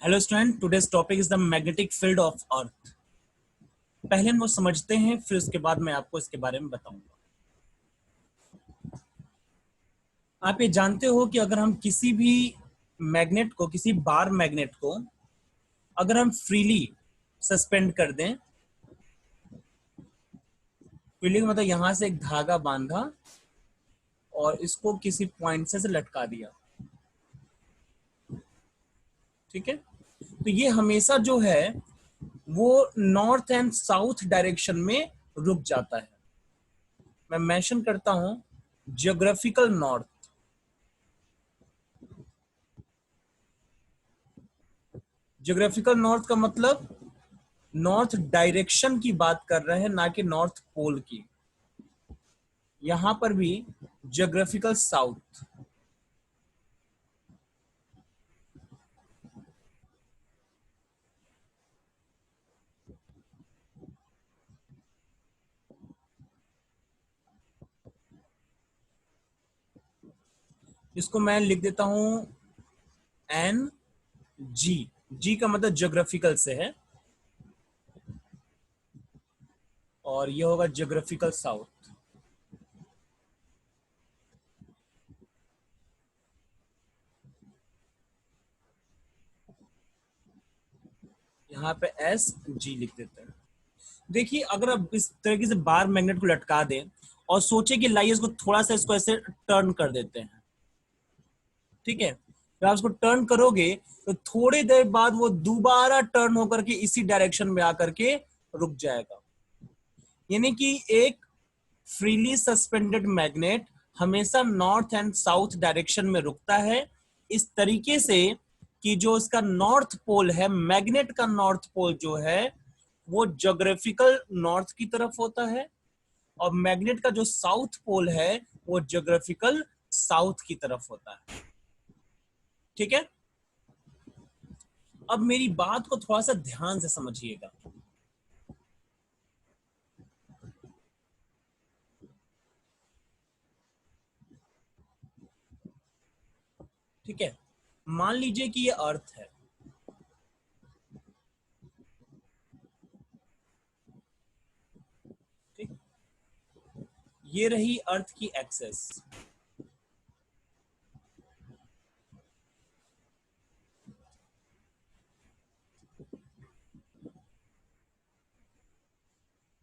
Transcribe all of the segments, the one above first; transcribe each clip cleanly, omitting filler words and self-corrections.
Hello student, today's topic is the magnetic field of earth. पहले हम वो समझते हैं, फिर उसके बाद मैं आपको इसके बारे में बताऊंगा। आप ये जानते हो कि अगर हम किसी भी मैग्नेट को, किसी बार मैग्नेट को अगर हम फ्रीली सस्पेंड कर दें, फ्रीली मतलब यहां से एक धागा बांधा और इसको किसी पॉइंट से लटका दिया, ठीक है, तो ये हमेशा जो है वो नॉर्थ एंड साउथ डायरेक्शन में रुक जाता है। मैं मेंशन करता हूं जियोग्राफिकल नॉर्थ। जियोग्राफिकल नॉर्थ का मतलब नॉर्थ डायरेक्शन की बात कर रहे हैं, ना कि नॉर्थ पोल की। यहां पर भी जियोग्राफिकल साउथ। इसको मैं लिख देता हूं एन जी। जी का मतलब जियोग्राफिकल से है और ये होगा जियोग्राफिकल साउथ। यहाँ पे एस जी लिख देते हैं। देखिए, अगर आप इस तरीके से बार मैग्नेट को लटका दें और सोचे कि लाइए इसको थोड़ा सा, इसको ऐसे टर्न कर देते हैं, ठीक है, जब आप उसको टर्न करोगे तो थोड़ी देर बाद वो दोबारा टर्न होकर के इसी डायरेक्शन में आकर के रुक जाएगा। यानी कि एक फ्रीली सस्पेंडेड मैग्नेट हमेशा नॉर्थ एंड साउथ डायरेक्शन में रुकता है, इस तरीके से कि जो इसका नॉर्थ पोल है, मैग्नेट का नॉर्थ पोल जो है वो ज्योग्राफिकल नॉर्थ की तरफ होता है और मैग्नेट का जो साउथ पोल है वो ज्योग्राफिकल साउथ की तरफ होता है, ठीक है। अब मेरी बात को थोड़ा सा ध्यान से समझिएगा। ठीक है, मान लीजिए कि ये अर्थ है, ठीक, ये रही अर्थ की एक्सेस।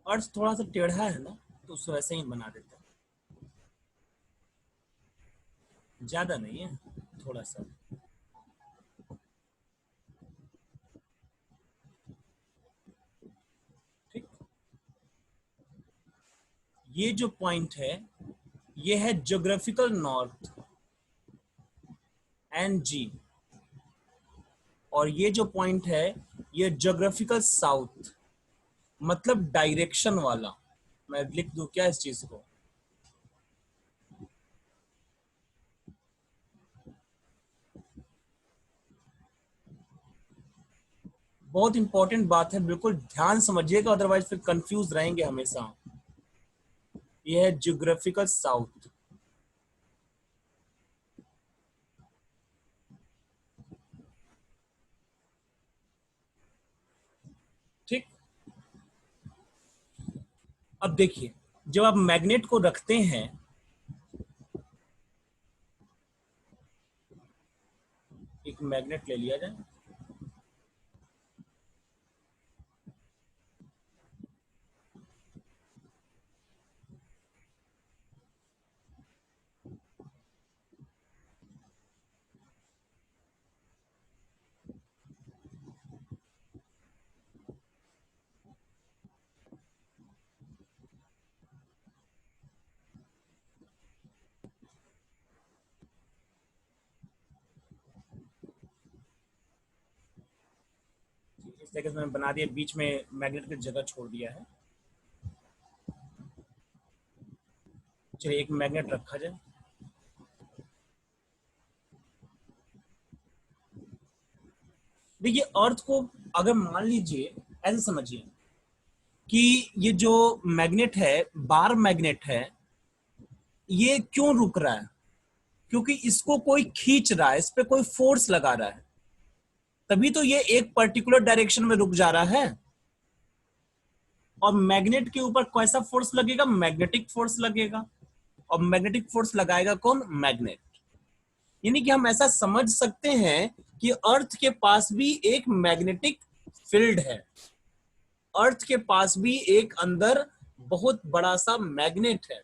अर्थ थोड़ा सा टेढ़ा है ना, तो उसको वैसे ही बना देते हैं। ज्यादा नहीं है, थोड़ा सा। ठीक, ये जो पॉइंट है ये है ज्योग्राफिकल नॉर्थ एंड जी, और ये जो पॉइंट है ये ज्योग्राफिकल साउथ, मतलब डायरेक्शन वाला। मैं लिख दूं क्या इस चीज को? बहुत इंपॉर्टेंट बात है, बिल्कुल ध्यान समझिएगा, अदरवाइज फिर कंफ्यूज रहेंगे हमेशा। ये है ज्योग्राफिकल साउथ। ठीक, अब देखिए, जब आप मैग्नेट को रखते हैं, एक मैग्नेट ले लिया जाए, इस तरीके से मैंने बना दिया, बीच में मैग्नेट की जगह छोड़ दिया है। चलिए एक मैग्नेट रखा जाए। देखिए, अर्थ को अगर मान लीजिए, ऐसे समझिए कि ये जो मैग्नेट है, बार मैग्नेट है, ये क्यों रुक रहा है? क्योंकि इसको कोई खींच रहा है, इस पे कोई फोर्स लगा रहा है। तभी तो ये एक पर्टिकुलर डायरेक्शन में रुक जा रहा है। और मैग्नेट के ऊपर कैसा फोर्स लगेगा? मैग्नेटिक फोर्स लगेगा। और मैग्नेटिक फोर्स लगाएगा कौन? मैग्नेट। यानी कि हम ऐसा समझ सकते हैं कि अर्थ के पास भी एक मैग्नेटिक फील्ड है, अर्थ के पास भी एक अंदर बहुत बड़ा सा मैग्नेट है,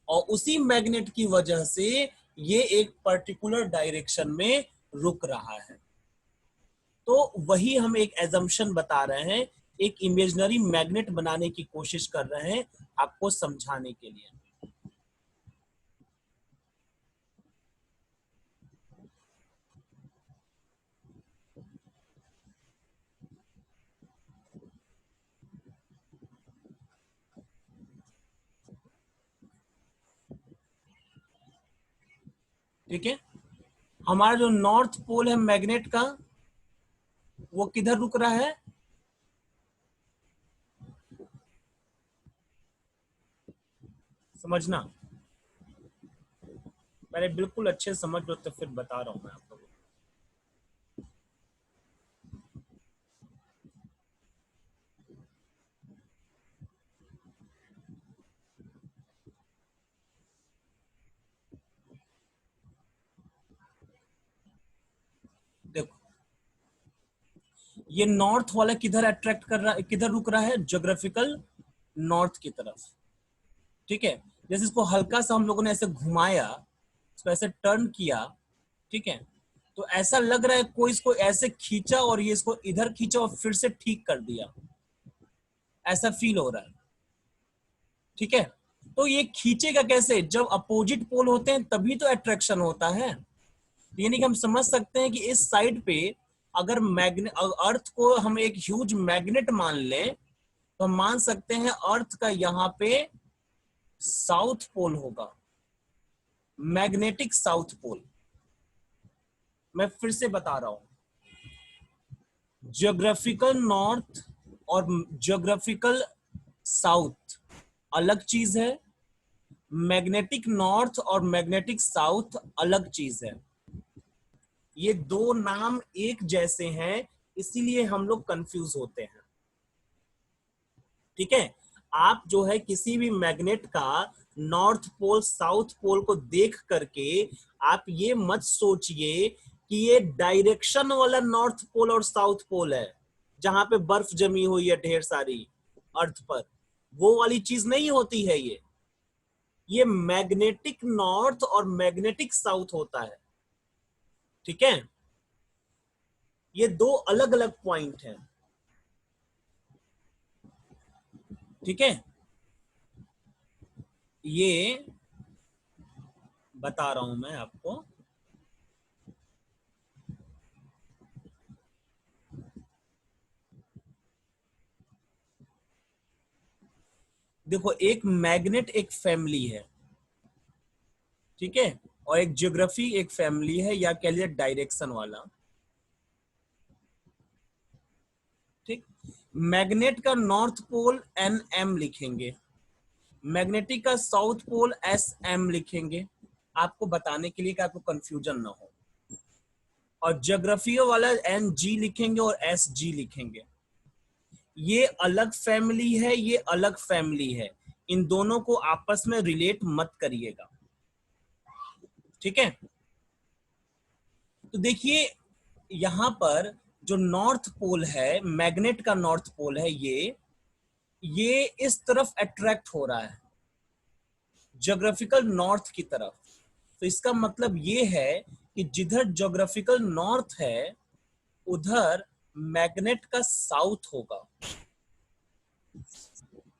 और उसी मैग्नेट की वजह से ये एक पर्टिकुलर डायरेक्शन में रुक रहा है। तो वही हम एक एजम्पशन बता रहे हैं, एक इमेजिनरी मैग्नेट बनाने की कोशिश कर रहे हैं आपको समझाने के लिए। ठीक है, हमारा जो नॉर्थ पोल है मैग्नेट का, वो किधर रुक रहा है? समझना, पहले बिल्कुल अच्छे से समझ लो तो फिर बता रहा हूं मैं आप लोगों को। देखो, ये नॉर्थ वाला किधर अट्रैक्ट कर रहा है, किधर रुक रहा है? ज्योग्राफिकल नॉर्थ की तरफ। ठीक है, जैसे इसको हल्का सा हम लोगों ने ऐसे घुमाया, इसको ऐसे टर्न किया, ठीक है, तो ऐसा लग रहा है कोई इसको ऐसे खींचा और ये इसको इधर खींचा और फिर से ठीक कर दिया, ऐसा फील हो रहा है। ठीक है, तो ये खींचेगा कैसे? जब अपोजिट पोल होते हैं तभी तो अट्रैक्शन होता है। यानी कि हम समझ सकते हैं कि इस साइड पे अगर मैग्नेट, अर्थ को हम एक ह्यूज मैग्नेट मान लें, तो हम मान सकते हैं अर्थ का यहाँ पे साउथ पोल होगा, मैग्नेटिक साउथ पोल। मैं फिर से बता रहा हूं, ज्योग्राफिकल नॉर्थ और ज्योग्राफिकल साउथ अलग चीज है, मैग्नेटिक नॉर्थ और मैग्नेटिक साउथ अलग चीज है। ये दो नाम एक जैसे हैं, इसीलिए हम लोग कंफ्यूज होते हैं। ठीक है, आप जो है किसी भी मैग्नेट का नॉर्थ पोल साउथ पोल को देख करके आप ये मत सोचिए कि ये डायरेक्शन वाला नॉर्थ पोल और साउथ पोल है, जहां पे बर्फ जमी हुई है ढेर सारी अर्थ पर। वो वाली चीज नहीं होती है ये मैग्नेटिक नॉर्थ और मैग्नेटिक साउथ होता है। ठीक है, ये दो अलग अलग पॉइंट हैं। ठीक है, ये बता रहा हूं मैं आपको। देखो, एक मैग्नेट एक फैमिली है, ठीक है, और एक ज्योग्राफी एक फैमिली है, या कह लीजिए डायरेक्शन वाला। ठीक, मैग्नेट का नॉर्थ पोल एन एम लिखेंगे, मैग्नेटिक का साउथ पोल एस एम लिखेंगे, आपको बताने के लिए कि आपको कंफ्यूजन ना हो। और ज्योग्राफी वाला एन जी लिखेंगे और एस जी लिखेंगे। ये अलग फैमिली है, ये अलग फैमिली है, इन दोनों को आपस में रिलेट मत करिएगा। ठीक है, तो देखिए यहां पर जो नॉर्थ पोल है, मैग्नेट का नॉर्थ पोल है, ये इस तरफ अट्रैक्ट हो रहा है, ज्योग्राफिकल नॉर्थ की तरफ। तो इसका मतलब ये है कि जिधर ज्योग्राफिकल नॉर्थ है उधर मैग्नेट का साउथ होगा,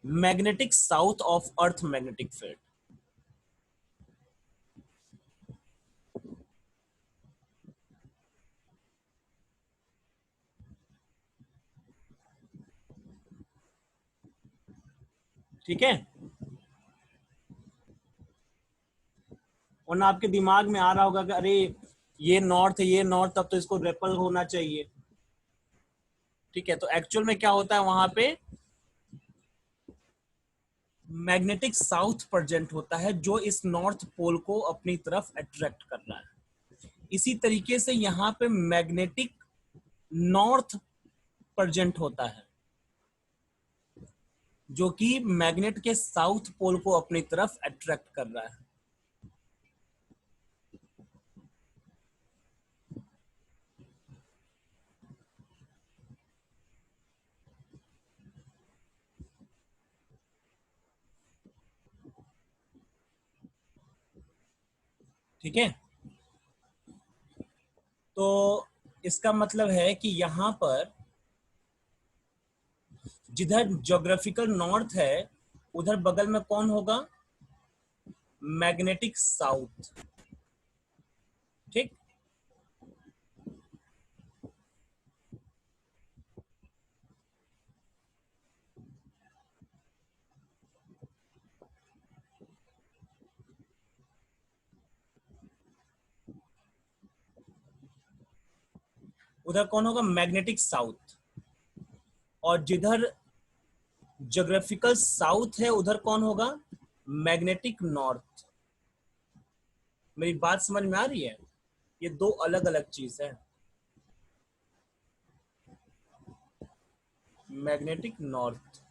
magnetic south of earth magnetic field. ठीक है, और ना आपके दिमाग में आ रहा होगा कि अरे ये नॉर्थ है, ये नॉर्थ, तब तो इसको रेपल होना चाहिए। ठीक है, तो एक्चुअल में क्या होता है, वहां पे मैग्नेटिक साउथ प्रेजेंट होता है जो इस नॉर्थ पोल को अपनी तरफ अट्रैक्ट कर रहा है। इसी तरीके से यहाँ पे मैग्नेटिक नॉर्थ प्रेजेंट होता है, जो कि मैग्नेट के साउथ पोल को अपनी तरफ अट्रैक्ट कर रहा है। ठीक है, तो इसका मतलब है कि यहां पर जिधर ज्योग्राफिकल नॉर्थ है उधर बगल में कौन होगा, मैग्नेटिक साउथ। ठीक, उधर कौन होगा, मैग्नेटिक साउथ। और जिधर ज्योग्राफिकल साउथ है उधर कौन होगा, मैग्नेटिक नॉर्थ। मेरी बात समझ में आ रही है? ये दो अलग अलग चीज है, मैग्नेटिक नॉर्थ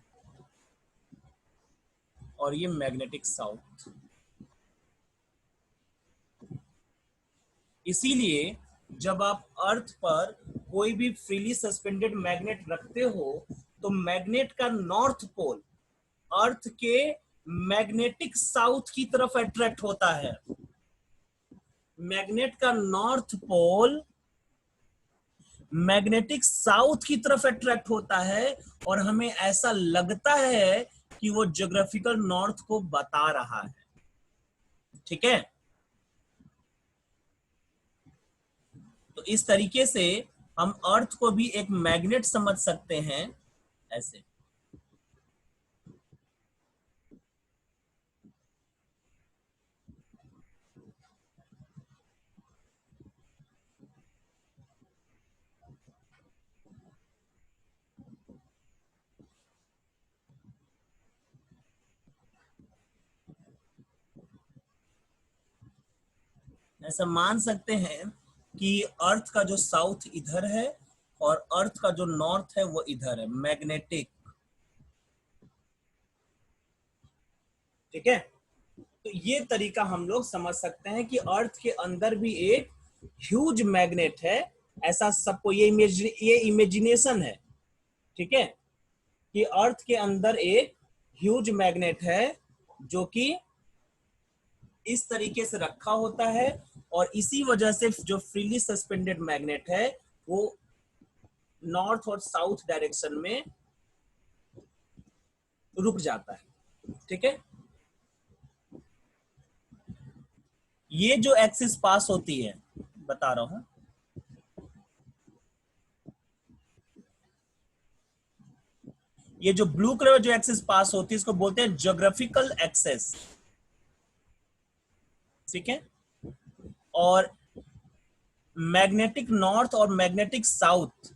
और ये मैग्नेटिक साउथ। इसीलिए जब आप अर्थ पर कोई भी फ्रीली सस्पेंडेड मैग्नेट रखते हो तो मैग्नेट का नॉर्थ पोल अर्थ के मैग्नेटिक साउथ की तरफ अट्रैक्ट होता है। मैग्नेट का नॉर्थ पोल मैग्नेटिक साउथ की तरफ अट्रैक्ट होता है और हमें ऐसा लगता है कि वो ज्योग्राफिकल नॉर्थ को बता रहा है। ठीक है, तो इस तरीके से हम अर्थ को भी एक मैग्नेट समझ सकते हैं ऐसे। ऐसा मान सकते हैं कि अर्थ का जो साउथ इधर है और अर्थ का जो नॉर्थ है वो इधर है, मैग्नेटिक। ठीक है, तो ये तरीका हम लोग समझ सकते हैं कि अर्थ के अंदर भी एक ह्यूज मैग्नेट है। ऐसा सबको ये इमेजिनेशन है। ठीक है, कि अर्थ के अंदर एक ह्यूज मैग्नेट है जो कि इस तरीके से रखा होता है और इसी वजह से जो फ्रीली सस्पेंडेड मैग्नेट है वो नॉर्थ और साउथ डायरेक्शन में रुक जाता है। ठीक है, ये जो एक्सिस पास होती है, बता रहा हूं, ये जो ब्लू कलर जो एक्सिस पास होती है इसको बोलते हैं ज्योग्राफिकल एक्सेस। ठीक है, और मैग्नेटिक नॉर्थ और मैग्नेटिक साउथ,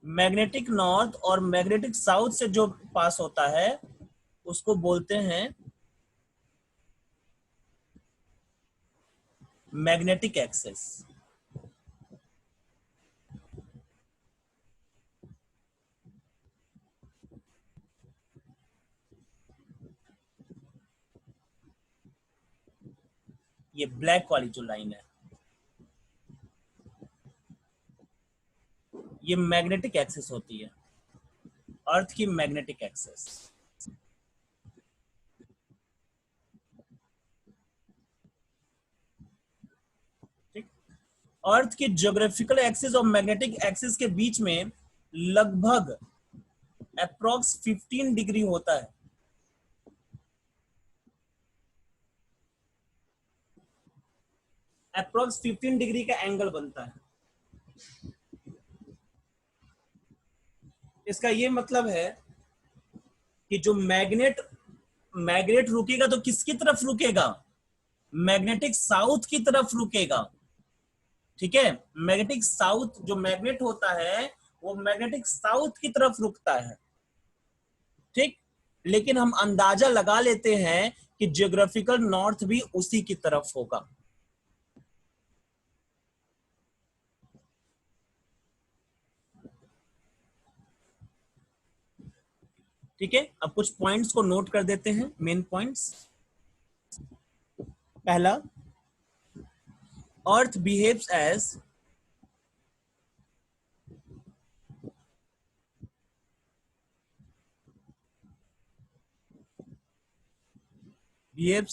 मैग्नेटिक नॉर्थ और मैग्नेटिक साउथ से जो पास होता है उसको बोलते हैं मैग्नेटिक एक्सेस। ये ब्लैक वाली जो लाइन है ये मैग्नेटिक एक्सेस होती है, अर्थ की मैग्नेटिक एक्सेस। ठीक, अर्थ की ज्योग्राफिकल एक्सिस और मैग्नेटिक एक्सिस के बीच में लगभग अप्रॉक्स 15 डिग्री होता है। अप्रॉक्स 15 डिग्री का एंगल बनता है। इसका ये मतलब है कि जो मैग्नेट मैग्नेट रुकेगा तो किसकी तरफ रुकेगा, मैग्नेटिक साउथ की तरफ रुकेगा। ठीक है, मैग्नेटिक साउथ जो मैग्नेट होता है वो मैग्नेटिक साउथ की तरफ रुकता है। ठीक, लेकिन हम अंदाजा लगा लेते हैं कि ज्योग्राफिकल नॉर्थ भी उसी की तरफ होगा। ठीक है, अब कुछ पॉइंट्स को नोट कर देते हैं, मेन पॉइंट्स। पहला, अर्थ behaves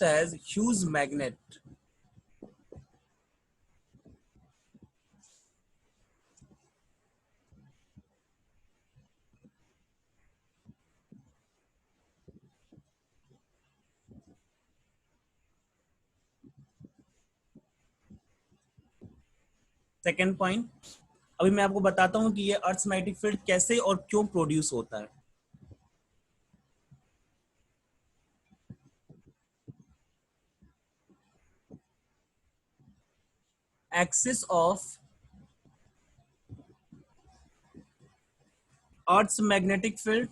as huge magnet. Second point, अभी मैं आपको बताता हूं कि ये अर्थ मैग्नेटिक फील्ड कैसे और क्यों प्रोड्यूस होता है। Axis of earth magnetic field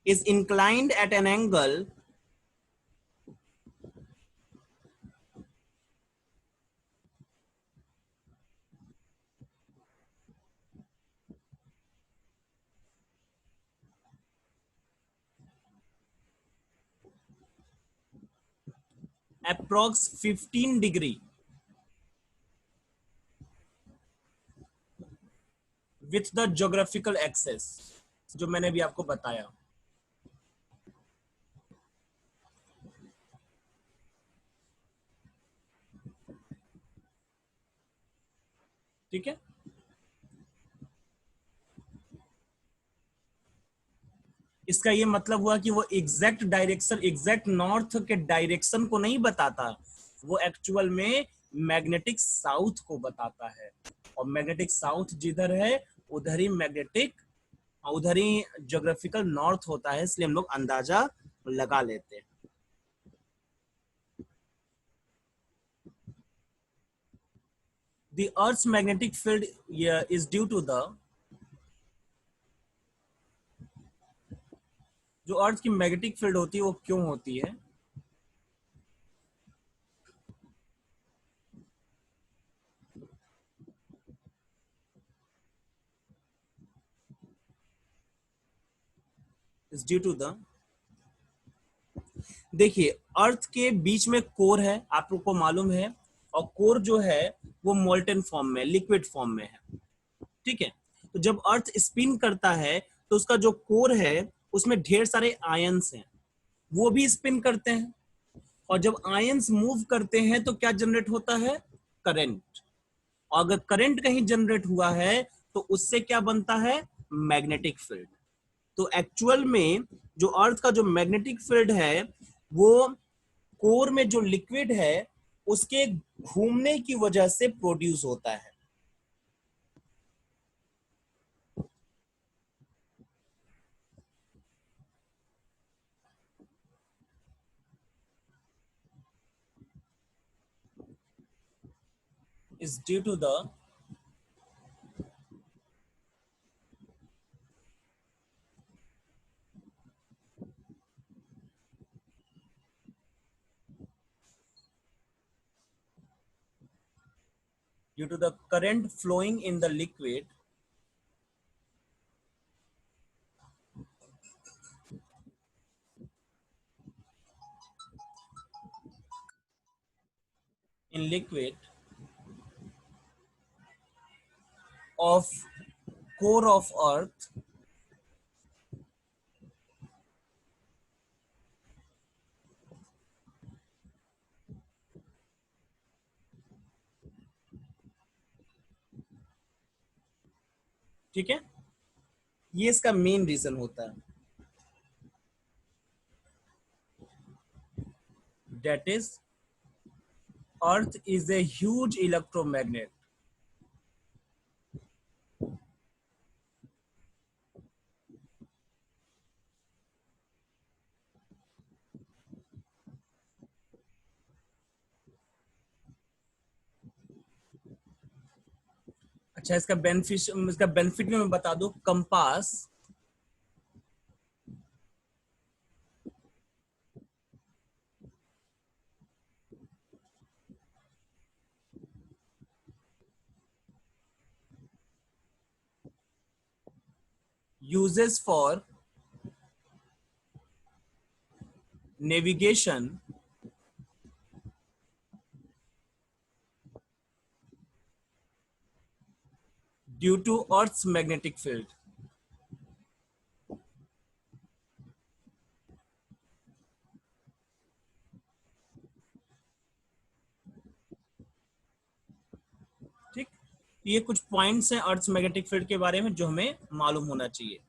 is inclined at an angle approx 15 degree with the geographical axis, जो मैंने अभी आपको बताया। ठीक है, इसका ये मतलब हुआ कि वो एग्जैक्ट डायरेक्शन, एग्जैक्ट नॉर्थ के डायरेक्शन को नहीं बताता, वो एक्चुअल में मैग्नेटिक साउथ को बताता है। और मैग्नेटिक साउथ जिधर है उधर ही मैग्नेटिक, उधर ही ज्योग्राफिकल नॉर्थ होता है, इसलिए हम लोग अंदाजा लगा लेते हैं। The Earth's magnetic field is due to the, जो अर्थ की मैग्नेटिक फील्ड होती है वो क्यों होती है, इज ड्यू टू द, देखिए अर्थ के बीच में कोर है, आपको मालूम है, और कोर जो है वो मोल्टन फॉर्म में, लिक्विड फॉर्म में है। ठीक है, तो जब अर्थ स्पिन करता है तो उसका जो कोर है उसमें ढेर सारे आयंस हैं, वो भी स्पिन करते हैं, और जब आयंस मूव करते हैं तो क्या जनरेट होता है, करंट। और अगर करंट कहीं जनरेट हुआ है तो उससे क्या बनता है, मैग्नेटिक फील्ड। तो एक्चुअल में जो अर्थ का जो मैग्नेटिक फील्ड है वो कोर में जो लिक्विड है उसके घूमने की वजह से प्रोड्यूस होता है। Is due to the, due to the current flowing in the liquid, in liquid of core of earth, ठीक है, ये इसका मेन रीजन होता है, that is earth is a huge electromagnet। अच्छा, इसका बेनिफिट में मैं बता दूं, compass uses for navigation due to Earth's magnetic field. ठीक, ये कुछ पॉइंट्स हैं अर्थ मैग्नेटिक फील्ड के बारे में जो हमें मालूम होना चाहिए।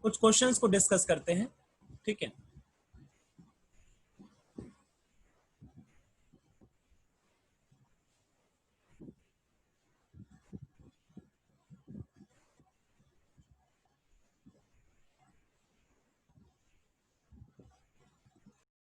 कुछ क्वेश्चंस को डिस्कस करते हैं, ठीक है।